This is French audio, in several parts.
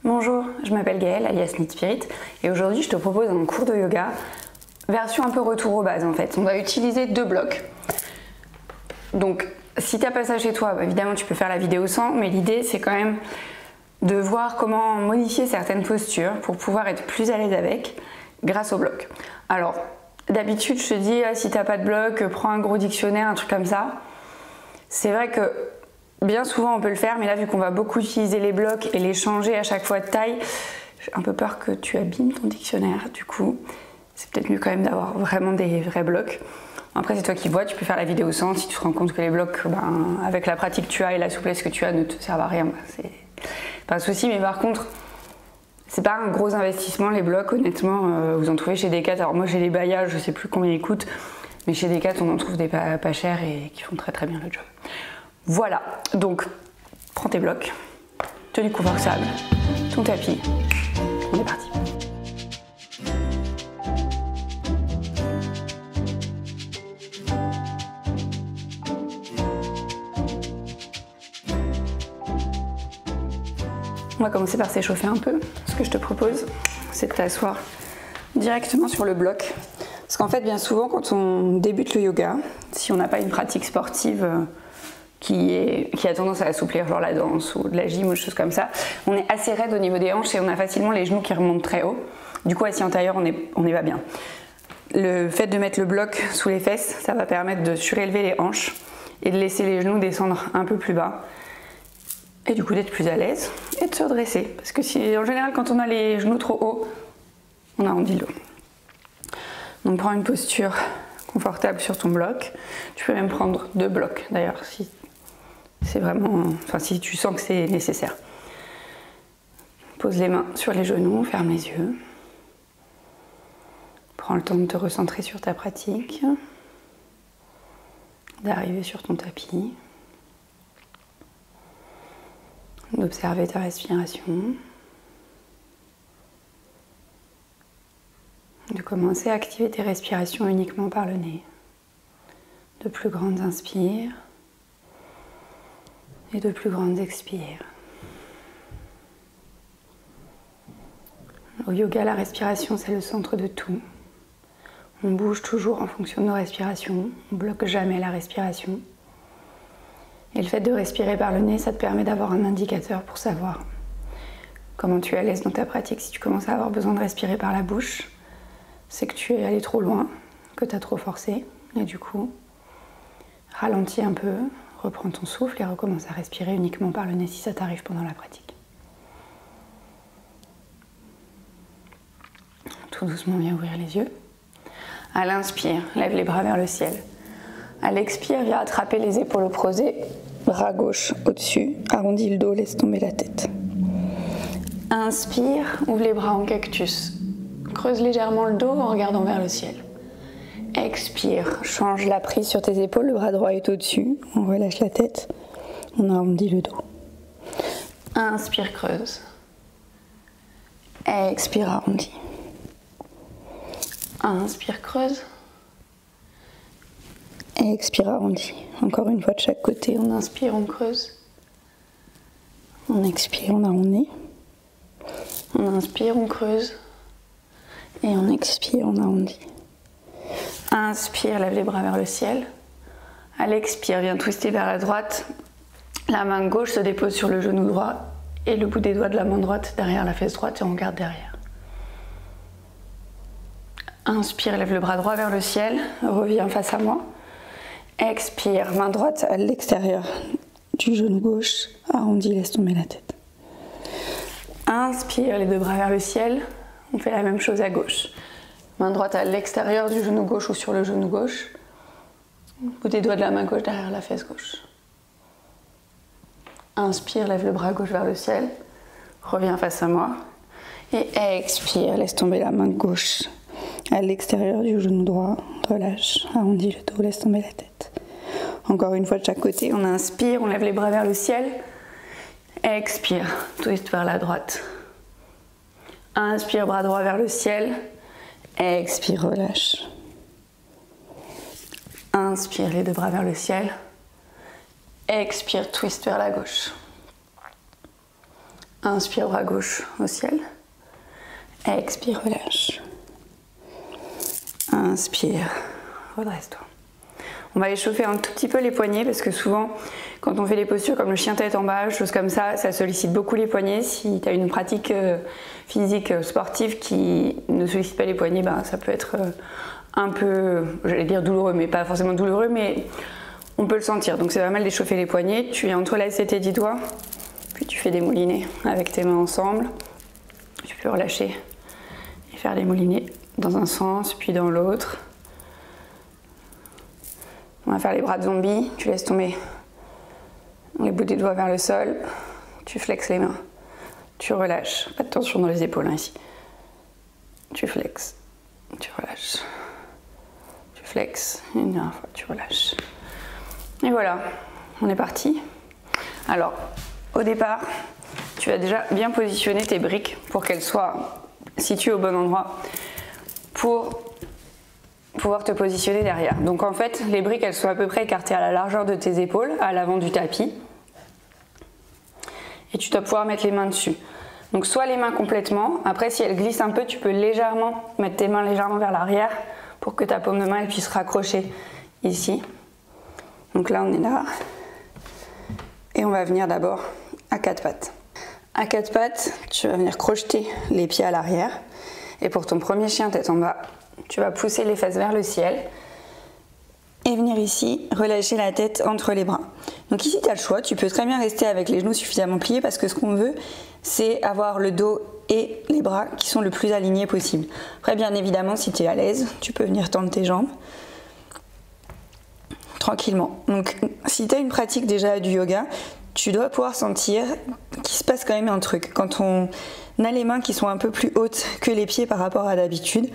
Bonjour, je m'appelle Gaëlle, alias Knit Spirit, et aujourd'hui je te propose un cours de yoga, version un peu retour aux bases en fait. On va utiliser 2 blocs. Donc si tu n'as pas ça chez toi, évidemment tu peux faire la vidéo sans, mais l'idée c'est quand même de voir comment modifier certaines postures pour pouvoir être plus à l'aise avec grâce au bloc. Alors d'habitude je te dis si tu n'as pas de bloc, prends un gros dictionnaire, un truc comme ça. C'est vrai que bien souvent on peut le faire, mais là vu qu'on va beaucoup utiliser les blocs et les changer à chaque fois de taille, j'ai un peu peur que tu abîmes ton dictionnaire. Du coup, c'est peut-être mieux quand même d'avoir vraiment des vrais blocs. Après c'est toi qui vois, tu peux faire la vidéo sans si tu te rends compte que les blocs, avec la pratique que tu as et la souplesse que tu as, ne te servent à rien. C'est pas un souci, mais par contre, c'est pas un gros investissement les blocs, honnêtement. Vous en trouvez chez Decat. Alors moi j'ai les Baya, je sais plus combien ils coûtent, mais chez Decat on en trouve des pas chers et qui font très très bien le job. Voilà, donc prends tes blocs, tenue confortable, ton tapis, on est parti. On va commencer par s'échauffer un peu. Ce que je te propose, c'est de t'asseoir directement sur le bloc. Parce qu'en fait, bien souvent, quand on débute le yoga, si on n'a pas une pratique sportive qui a tendance à assouplir, genre la danse ou de la gym ou des choses comme ça, on est assez raide au niveau des hanches et on a facilement les genoux qui remontent très haut. Du coup, assis antérieur, on est pas bien. Le fait de mettre le bloc sous les fesses, ça va permettre de surélever les hanches et de laisser les genoux descendre un peu plus bas. Et du coup d'être plus à l'aise et de se redresser. Parce que en général, quand on a les genoux trop hauts, on arrondit le dos. Donc prends une posture confortable sur ton bloc. Tu peux même prendre 2 blocs d'ailleurs si c'est vraiment, si tu sens que c'est nécessaire. Pose les mains sur les genoux, ferme les yeux. Prends le temps de te recentrer sur ta pratique, d'arriver sur ton tapis, d'observer ta respiration, de commencer à activer tes respirations uniquement par le nez. De plus grandes inspires et de plus grandes expires. Au yoga, la respiration, c'est le centre de tout. On bouge toujours en fonction de nos respirations, on ne bloque jamais la respiration. Et le fait de respirer par le nez, ça te permet d'avoir un indicateur pour savoir comment tu es à l'aise dans ta pratique. Si tu commences à avoir besoin de respirer par la bouche, c'est que tu es allé trop loin, que tu as trop forcé. Et du coup, ralentis un peu, reprends ton souffle et recommence à respirer uniquement par le nez si ça t'arrive pendant la pratique. Tout doucement, viens ouvrir les yeux. À l'inspire, lève les bras vers le ciel. À l'expire, viens attraper les épaules opposées, bras gauche au-dessus, arrondis le dos, laisse tomber la tête. Inspire, ouvre les bras en cactus. Creuse légèrement le dos en regardant vers le ciel. Expire, change la prise sur tes épaules, le bras droit est au-dessus, on relâche la tête, on arrondit le dos. Inspire, creuse. Expire, arrondis. Inspire, creuse. Expire, arrondis. Encore une fois de chaque côté, on inspire, on creuse. On expire, on arrondit. On inspire, on creuse. Et on expire, on arrondit. Inspire, lève les bras vers le ciel. À l'expire, viens twister vers la droite. La main gauche se dépose sur le genou droit et le bout des doigts de la main droite derrière la fesse droite et on regarde derrière. Inspire, lève le bras droit vers le ciel. Reviens face à moi. Expire, main droite à l'extérieur du genou gauche. Arrondis, laisse tomber la tête. Inspire, les 2 bras vers le ciel. On fait la même chose à gauche. Main droite à l'extérieur du genou gauche ou sur le genou gauche. Bout des doigts de la main gauche derrière la fesse gauche. Inspire, lève le bras gauche vers le ciel. Reviens face à moi. Et expire, laisse tomber la main gauche à l'extérieur du genou droit. Relâche, arrondis le dos, laisse tomber la tête. Encore une fois de chaque côté, on inspire, on lève les bras vers le ciel. Expire, twist vers la droite. Inspire, bras droit vers le ciel. Expire, relâche. Inspire, les 2 bras vers le ciel. Expire, twist vers la gauche. Inspire, bras gauche au ciel. Expire, relâche. Inspire, redresse-toi. On va échauffer un tout petit peu les poignets parce que souvent, quand on fait les postures comme le chien tête en bas, choses comme ça sollicite beaucoup les poignets. Si tu as une pratique physique sportive qui ne sollicite pas les poignets, ben, ça peut être un peu, j'allais dire douloureux, mais pas forcément douloureux, mais on peut le sentir. Donc c'est pas mal d'échauffer les poignets. Tu entrelaces tes 10 doigts, puis tu fais des moulinets avec tes mains ensemble. Tu peux relâcher et faire des moulinets dans un sens, puis dans l'autre. On va faire les bras de zombie. Tu laisses tomber les bouts des doigts vers le sol. Tu flexes les mains. Tu relâches. Pas de tension dans les épaules hein, ici. Tu flexes. Tu relâches. Tu flexes. Une dernière fois, tu relâches. Et voilà, on est parti. Alors, au départ, tu vas déjà bien positionner tes briques pour qu'elles soient situées au bon endroit pour pouvoir te positionner derrière. Donc en fait, les briques, elles sont à peu près écartées à la largeur de tes épaules, à l'avant du tapis. Et tu dois pouvoir mettre les mains dessus. Donc soit les mains complètement, après si elles glissent un peu, tu peux légèrement mettre tes mains légèrement vers l'arrière pour que ta paume de main elle puisse raccrocher ici. Donc là on est là. Et on va venir d'abord à quatre pattes. À quatre pattes, tu vas venir crocheter les pieds à l'arrière. Et pour ton premier chien tête en bas, tu vas pousser les fesses vers le ciel et venir ici relâcher la tête entre les bras. Donc ici tu as le choix, tu peux très bien rester avec les genoux suffisamment pliés parce que ce qu'on veut c'est avoir le dos et les bras qui sont le plus alignés possible. Après bien évidemment si tu es à l'aise, tu peux venir tendre tes jambes tranquillement. Donc si tu as une pratique déjà du yoga, tu dois pouvoir sentir qu'il se passe quand même un truc. Quand on a les mains qui sont un peu plus hautes que les pieds par rapport à d'habitude,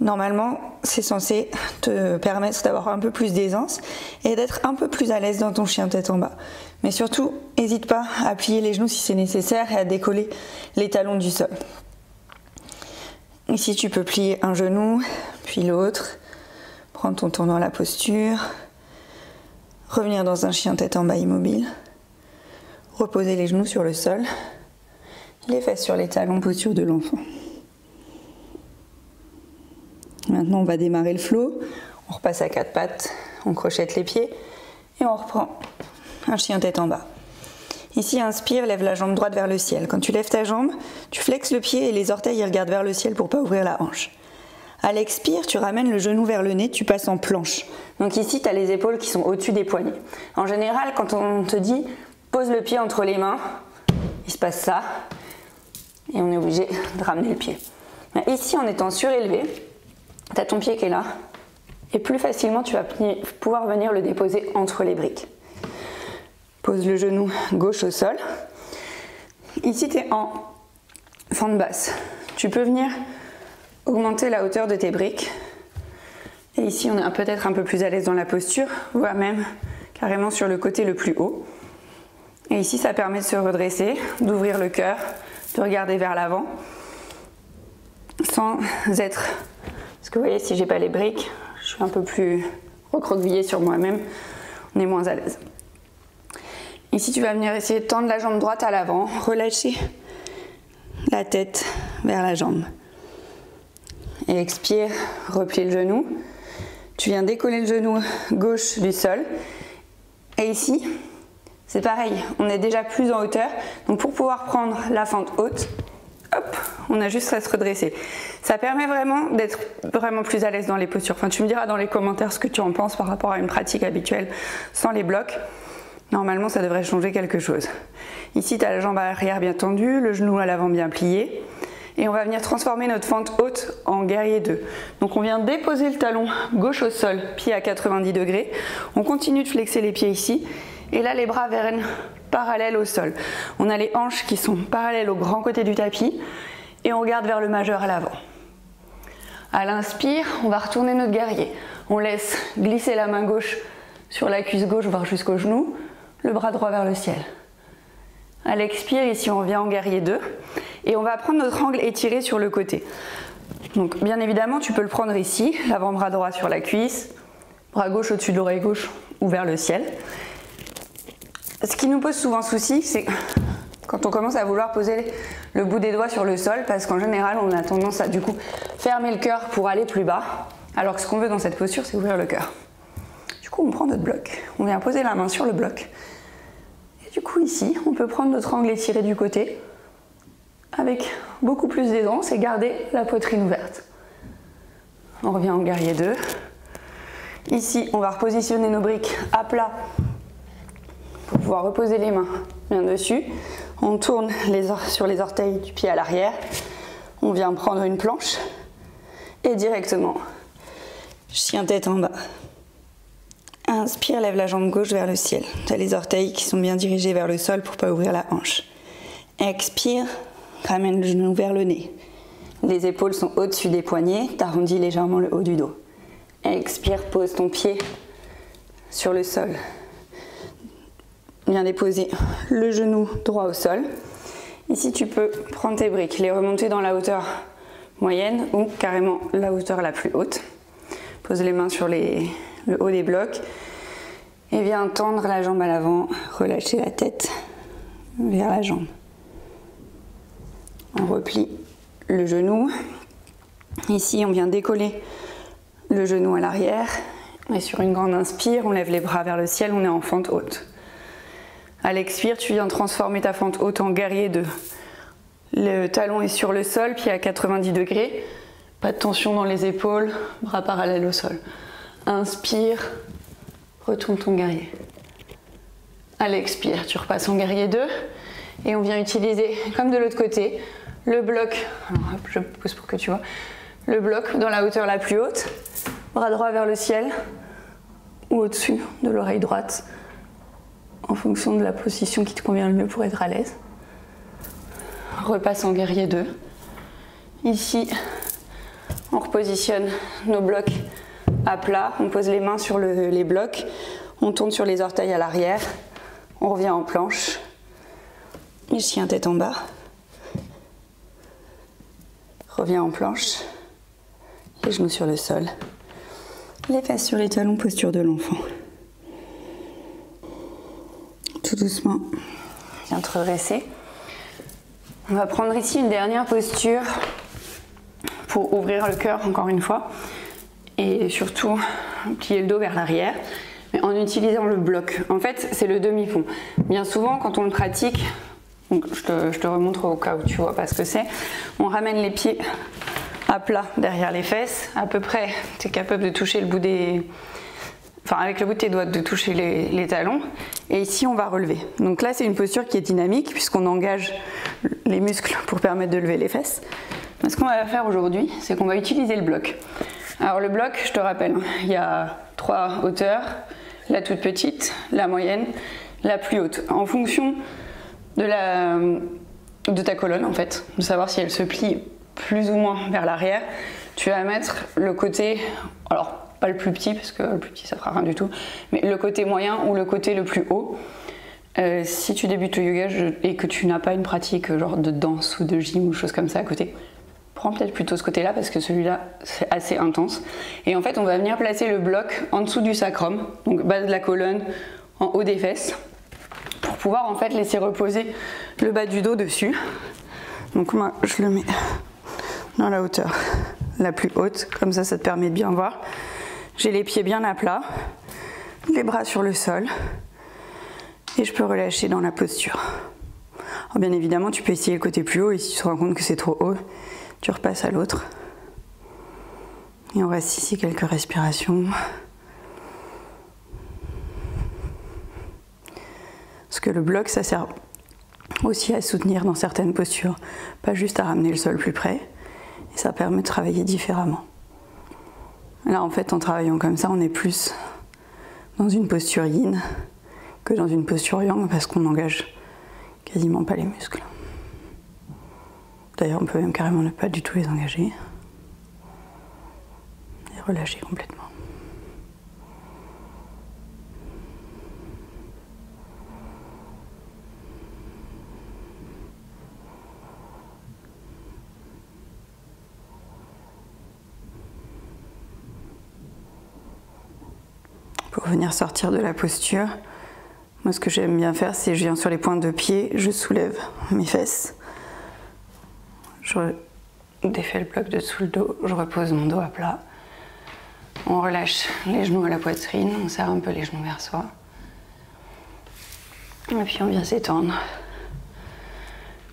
normalement, c'est censé te permettre d'avoir un peu plus d'aisance et d'être un peu plus à l'aise dans ton chien tête en bas. Mais surtout, n'hésite pas à plier les genoux si c'est nécessaire et à décoller les talons du sol. Ici, tu peux plier un genou, puis l'autre. Prends ton temps dans la posture. Revenir dans un chien tête en bas immobile. Reposer les genoux sur le sol. Les fesses sur les talons, posture de l'enfant. Maintenant, on va démarrer le flow. On repasse à quatre pattes, on crochette les pieds et on reprend un chien tête en bas. Ici, inspire, lève la jambe droite vers le ciel. Quand tu lèves ta jambe, tu flexes le pied et les orteils ils regardent vers le ciel pour ne pas ouvrir la hanche. À l'expire, tu ramènes le genou vers le nez, tu passes en planche. Donc ici, tu as les épaules qui sont au-dessus des poignets. En général, quand on te dit pose le pied entre les mains, il se passe ça et on est obligé de ramener le pied. Ici, en étant surélevé, tu as ton pied qui est là et plus facilement tu vas pouvoir venir le déposer entre les briques. Pose le genou gauche au sol. Ici tu es en fente basse. Tu peux venir augmenter la hauteur de tes briques. Et ici on est peut-être un peu plus à l'aise dans la posture, voire même carrément sur le côté le plus haut. Et ici ça permet de se redresser, d'ouvrir le cœur, de regarder vers l'avant sans être... Parce que vous voyez, si j'ai pas les briques, je suis un peu plus recroquevillée sur moi-même, on est moins à l'aise. Ici, tu vas venir essayer de tendre la jambe droite à l'avant, relâcher la tête vers la jambe. Et expire, replie le genou. Tu viens décoller le genou gauche du sol. Et ici, c'est pareil, on est déjà plus en hauteur. Donc pour pouvoir prendre la fente haute, hop, on a juste à se redresser. Ça permet vraiment d'être vraiment plus à l'aise dans les postures. Enfin, tu me diras dans les commentaires ce que tu en penses par rapport à une pratique habituelle sans les blocs. Normalement, ça devrait changer quelque chose. Ici, tu as la jambe arrière bien tendue, le genou à l'avant bien plié. Et on va venir transformer notre fente haute en guerrier 2. Donc on vient déposer le talon gauche au sol, pied à 90 degrés. On continue de flexer les pieds ici. Et là, les bras viennent parallèles au sol. On a les hanches qui sont parallèles au grand côté du tapis. Et on regarde vers le majeur à l'avant. À l'inspire, on va retourner notre guerrier. On laisse glisser la main gauche sur la cuisse gauche, voire jusqu'au genou. Le bras droit vers le ciel. À l'expire, ici on revient en guerrier 2. Et on va prendre notre angle étiré sur le côté. Donc bien évidemment, tu peux le prendre ici, l'avant-bras droit sur la cuisse, bras gauche au-dessus de l'oreille gauche ou vers le ciel. Ce qui nous pose souvent souci, c'est quand on commence à vouloir poser le bout des doigts sur le sol, parce qu'en général on a tendance à du coup fermer le cœur pour aller plus bas, alors que ce qu'on veut dans cette posture c'est ouvrir le cœur. Du coup on prend notre bloc, on vient poser la main sur le bloc. Et du coup ici on peut prendre notre angle étiré du côté, avec beaucoup plus d'aisance et garder la poitrine ouverte. On revient en guerrier 2. Ici on va repositionner nos briques à plat pour pouvoir reposer les mains bien dessus. On tourne sur les orteils du pied à l'arrière. On vient prendre une planche et directement, chien tête en bas. Inspire, lève la jambe gauche vers le ciel. Tu as les orteils qui sont bien dirigés vers le sol pour ne pas ouvrir la hanche. Expire, ramène le genou vers le nez. Les épaules sont au-dessus des poignets, tu arrondis légèrement le haut du dos. Expire, pose ton pied sur le sol. Viens déposer le genou droit au sol. Ici, tu peux prendre tes briques, les remonter dans la hauteur moyenne ou carrément la hauteur la plus haute. Pose les mains sur le haut des blocs et viens tendre la jambe à l'avant, relâcher la tête vers la jambe. On replie le genou. Ici, on vient décoller le genou à l'arrière et sur une grande inspire, on lève les bras vers le ciel, on est en fente haute. À l'expire, tu viens transformer ta fente haute en guerrier 2. Le talon est sur le sol, pied à 90 degrés. Pas de tension dans les épaules, bras parallèles au sol. Inspire, retourne ton guerrier. À l'expire, tu repasses en guerrier 2. Et on vient utiliser, comme de l'autre côté, le bloc. Alors hop, je pousse pour que tu vois. Le bloc dans la hauteur la plus haute. Bras droit vers le ciel ou au-dessus de l'oreille droite, en fonction de la position qui te convient le mieux pour être à l'aise. Repasse en guerrier 2. Ici, on repositionne nos blocs à plat. On pose les mains sur les blocs. On tourne sur les orteils à l'arrière. On revient en planche. Et chien tête en bas. Reviens en planche. Les genoux sur le sol. Les fesses sur les talons, posture de l'enfant. Tout doucement, viens te redresser. On va prendre ici une dernière posture pour ouvrir le cœur encore une fois et surtout plier le dos vers l'arrière, mais en utilisant le bloc. En fait, c'est le demi-pont. Bien souvent, quand on le pratique, donc je te remontre au cas où tu vois pas ce que c'est, on ramène les pieds à plat derrière les fesses, à peu près, tu es capable de toucher le bout des... Enfin, avec le bout de tes doigts, de toucher les talons. Et ici, on va relever. Donc là, c'est une posture qui est dynamique puisqu'on engage les muscles pour permettre de lever les fesses. Mais ce qu'on va faire aujourd'hui, c'est qu'on va utiliser le bloc. Alors le bloc, je te rappelle, il y a 3 hauteurs. La toute petite, la moyenne, la plus haute. En fonction de ta colonne, en fait, de savoir si elle se plie plus ou moins vers l'arrière, tu vas mettre le côté... Alors, pas le plus petit, parce que le plus petit ça fera rien du tout, mais le côté moyen ou le côté le plus haut. Si tu débutes au yoga et que tu n'as pas une pratique genre de danse ou de gym ou chose comme ça à côté, prends peut-être plutôt ce côté-là parce que celui-là c'est assez intense. Et en fait on va venir placer le bloc en dessous du sacrum, donc base de la colonne, en haut des fesses, pour pouvoir en fait laisser reposer le bas du dos dessus. Donc moi je le mets dans la hauteur la plus haute, comme ça ça te permet de bien voir. J'ai les pieds bien à plat, les bras sur le sol et je peux relâcher dans la posture. Alors bien évidemment, tu peux essayer le côté plus haut et si tu te rends compte que c'est trop haut, tu repasses à l'autre. Et on reste ici quelques respirations. Parce que le bloc, ça sert aussi à soutenir dans certaines postures, pas juste à ramener le sol plus près. Et ça permet de travailler différemment. Là, en fait, en travaillant comme ça, on est plus dans une posture yin que dans une posture yang parce qu'on n'engage quasiment pas les muscles. D'ailleurs, on peut même carrément ne pas du tout les engager et relâcher complètement. Pour venir sortir de la posture, Moi, ce que j'aime bien faire, c'est je viens sur les pointes de pied, je soulève mes fesses. Je défais le bloc de dessous le dos, je repose mon dos à plat. On relâche les genoux à la poitrine, on serre un peu les genoux vers soi. Et puis on vient s'étendre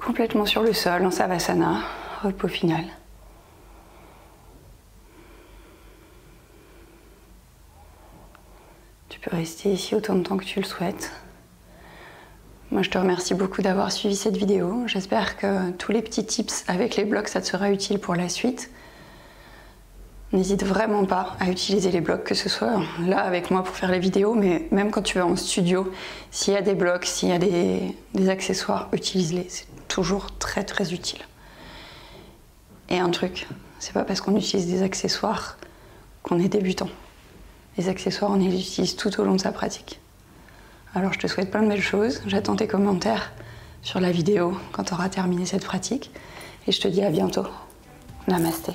complètement sur le sol en Savasana, repos final. Tu peux rester ici autant de temps que tu le souhaites. Moi, je te remercie beaucoup d'avoir suivi cette vidéo. J'espère que tous les petits tips avec les blocs, ça te sera utile pour la suite. N'hésite vraiment pas à utiliser les blocs, que ce soit là avec moi pour faire les vidéos, mais même quand tu vas en studio, s'il y a des blocs, s'il y a des accessoires, utilise-les. C'est toujours très très utile. Et un truc, c'est pas parce qu'on utilise des accessoires qu'on est débutant. Les accessoires, on les utilise tout au long de sa pratique. Alors je te souhaite plein de belles choses. J'attends tes commentaires sur la vidéo quand tu auras terminé cette pratique. Et je te dis à bientôt. Namasté.